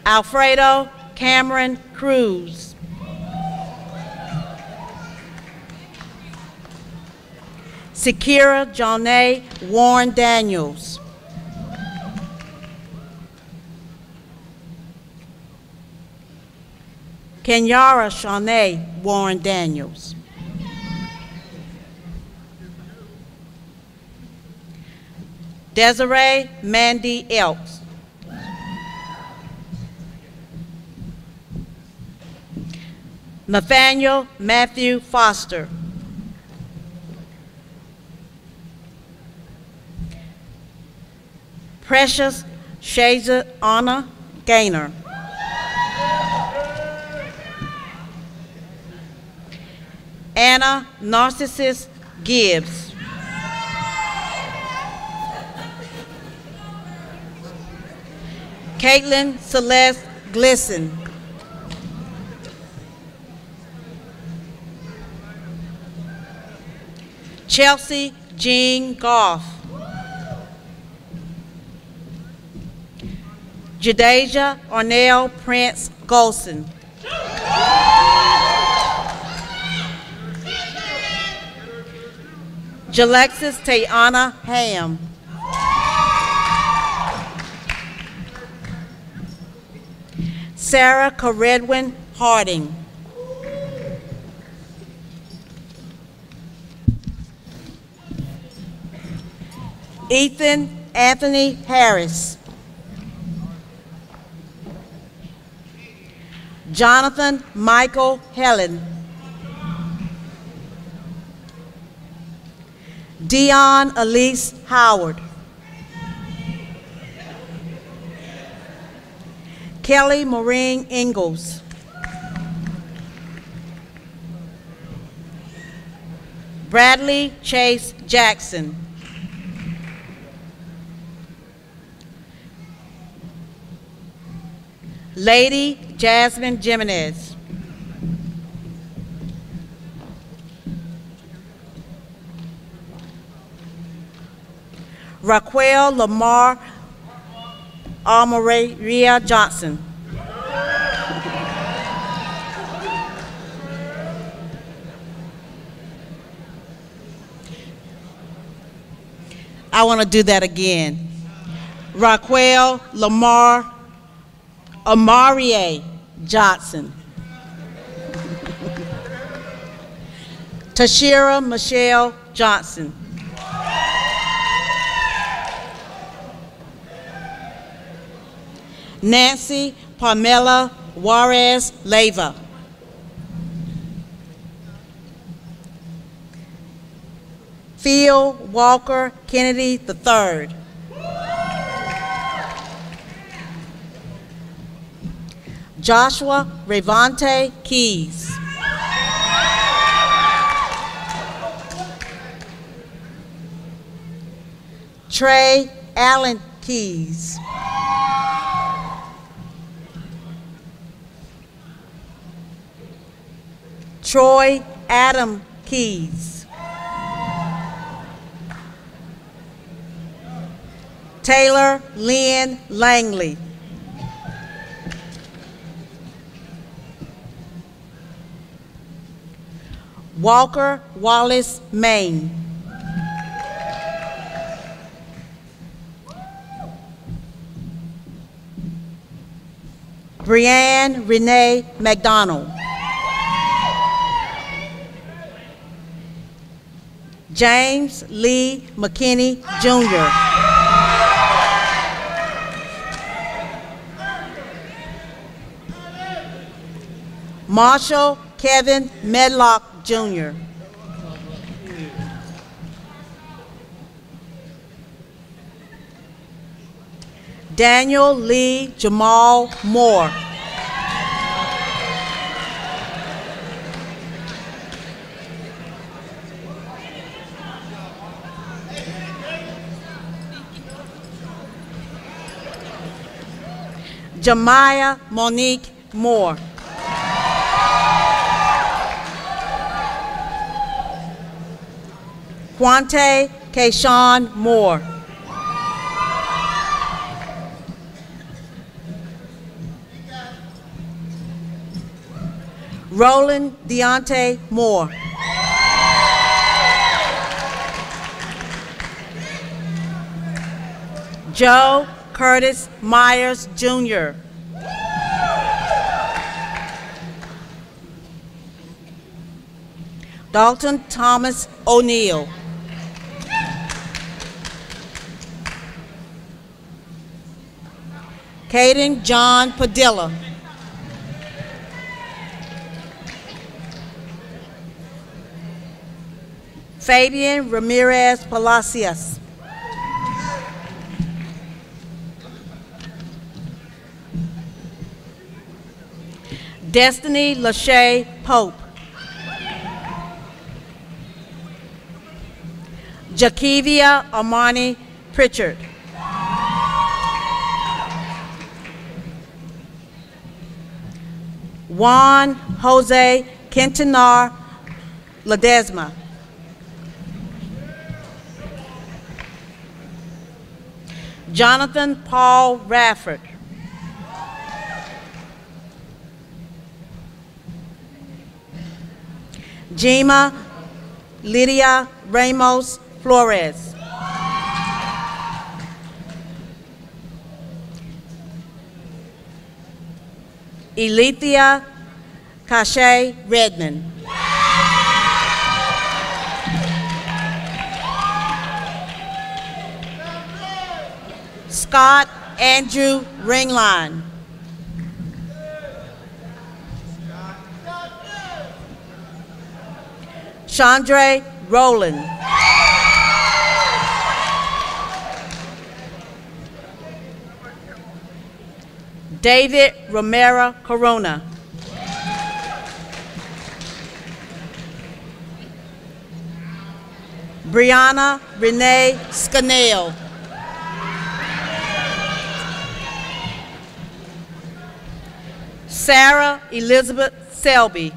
Alfredo Cameron Cruz. Sakira Jonay Warren Daniels. Kenyara Shanae Warren Daniels. Desiree Mandy Elks. Nathaniel Matthew Foster. Precious Shaza Anna Gaynor. Anna Narcissus Gibbs. Caitlin Celeste Glisson. Chelsea Jean Goff. Jadeja Ornell Prince Golson. Jalexis Tayana Ham. Sarah Caredwin Harding. Ethan Anthony Harris. Jonathan Michael Helen. Dion Elise Howard. Kelly Maureen Ingalls. Bradley Chase Jackson. Lady Jasmine Jimenez. Raquel Lamar Almaria Johnson. I want to do that again. Raquel Lamar Amarie Johnson. Tashira Michelle Johnson. Nancy Pamela Juarez Leyva. Phil Walker Kennedy III. Joshua Revante Keys. Trey Allen Keys. Troy Adam Keys. Taylor Lynn Langley. Walker Wallace Main. Brianne Renee McDonald. James Lee McKinney Jr. Marshall Kevin Medlock Jr. Daniel Lee Jamal Moore. Jemiah Monique Moore. Quante Kayshawn Moore. Roland Deontay Moore. Joe Curtis Myers Jr. Dalton Thomas O'Neill. Caden John Padilla. Fabian Ramirez Palacios. Destiny Lachey Pope. Jakivia Armani Pritchard. Juan Jose Quintanar Ledesma. Jonathan Paul Rafford. Jima Lydia Ramos Flores. Elethea Cache Redmond. Scott Andrew Ringline. Chandre Rowland. David Romero Corona. Brianna Renee Scannell. Sarah Elizabeth Selby.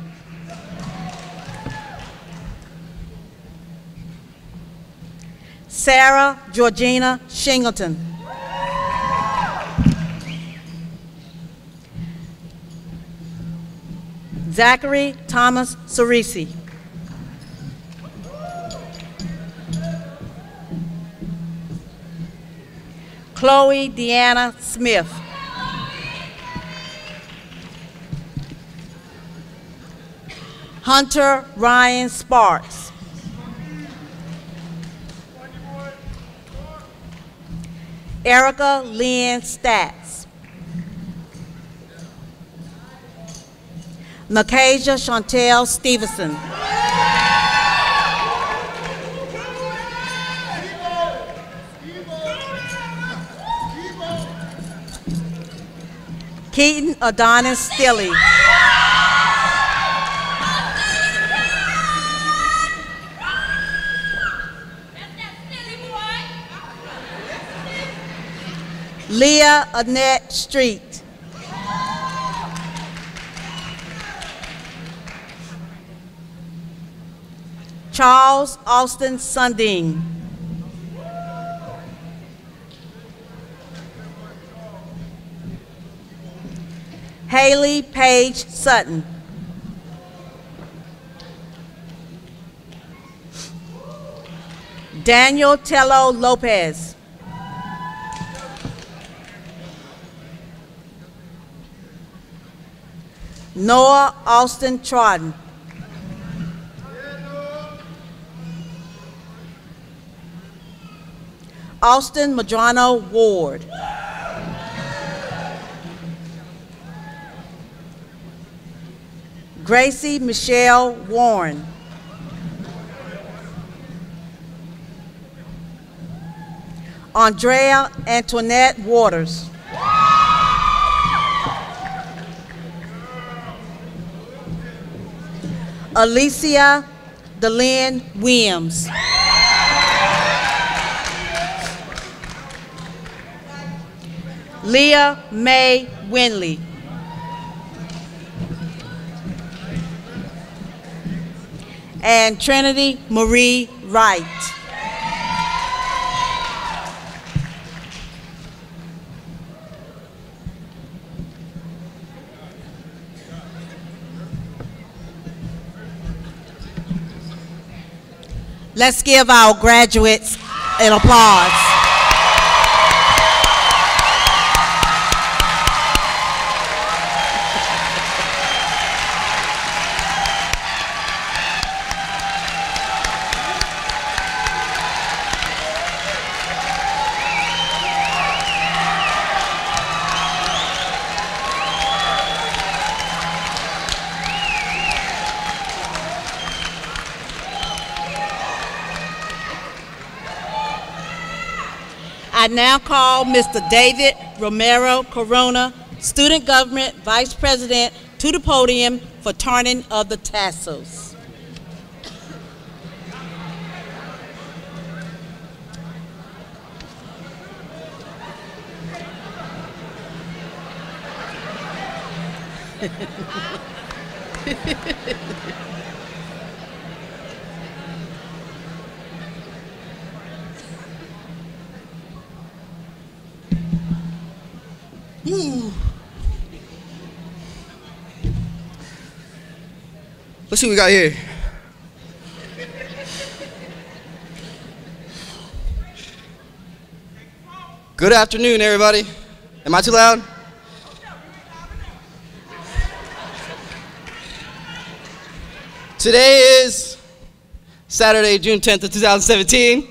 Sarah Georgina Shingleton. Zachary Thomas Cerisi. Chloe Deanna Smith. Hunter Ryan Sparks. Erica Lynn Statz. Nakasia Chantel Stevenson. Keaton Adonis Stilley. Leah Annette Street. Charles Austin Sunding. Haley Paige Sutton. Daniel Tello Lopez. Noah Austin Trodden. Austin Madrano Ward. Gracie Michelle Warren. Andrea Antoinette Waters. Alicia Delynn Williams. Leah Mae Winley. And Trinity Marie Wright. Let's give our graduates an applause. I now call Mr. David Romero Corona, Student Government Vice President, to the podium for turning of the tassels. Let's see what we got here. Good afternoon, everybody. Am I too loud? Today is Saturday, June 10th of 2017.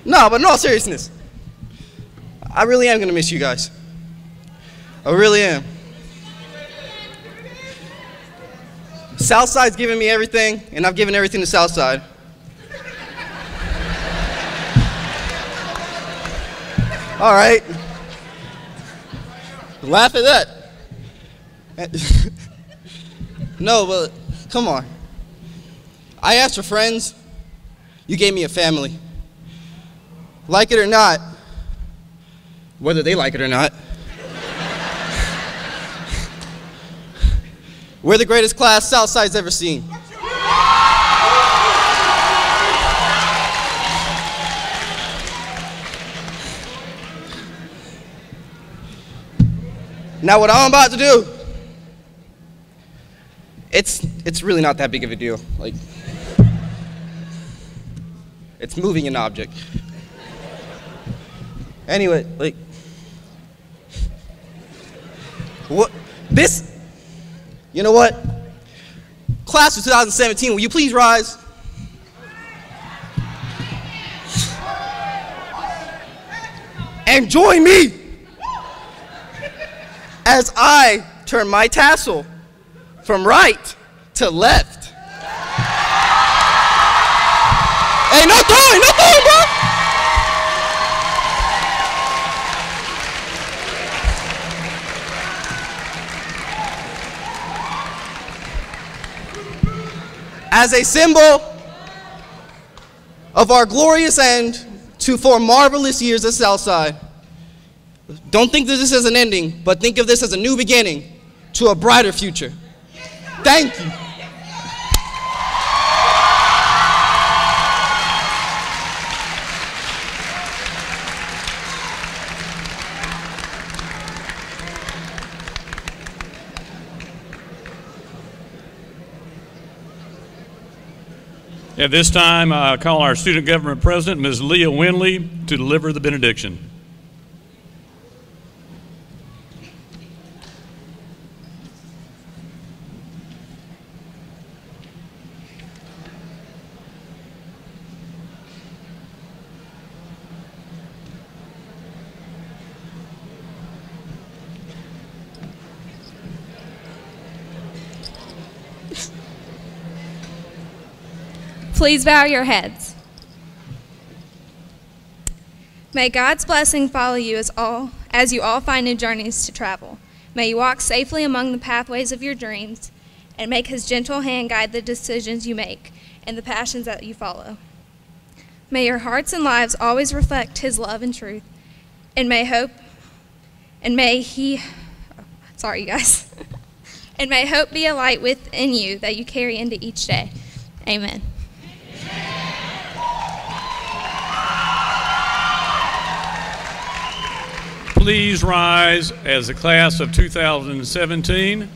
No, but in all seriousness, I really am going to miss you guys. I really am. Southside's given me everything, and I've given everything to Southside. All right. Laugh at that. No, but come on. I asked for friends. You gave me a family. Like it or not, whether they like it or not, we're the greatest class Southside's ever seen. Now what I'm about to do, it's really not that big of a deal. Like, it's moving an object. Anyway, like, what, this, you know what? Class of 2017, will you please rise? And join me as I turn my tassel from right to left. Hey, no throwing, bro! As a symbol of our glorious end to 4 marvelous years at Southside, don't think that this is an ending, but think of this as a new beginning to a brighter future. Thank you. At this time, I call our student government president, Ms. Leah Winley, to deliver the benediction. Please bow your heads. May God's blessing follow you as you all find new journeys to travel. May you walk safely among the pathways of your dreams, and make his gentle hand guide the decisions you make and the passions that you follow. May your hearts and lives always reflect his love and truth, and may hope be a light within you that you carry into each day. Amen. Please rise as the class of 2017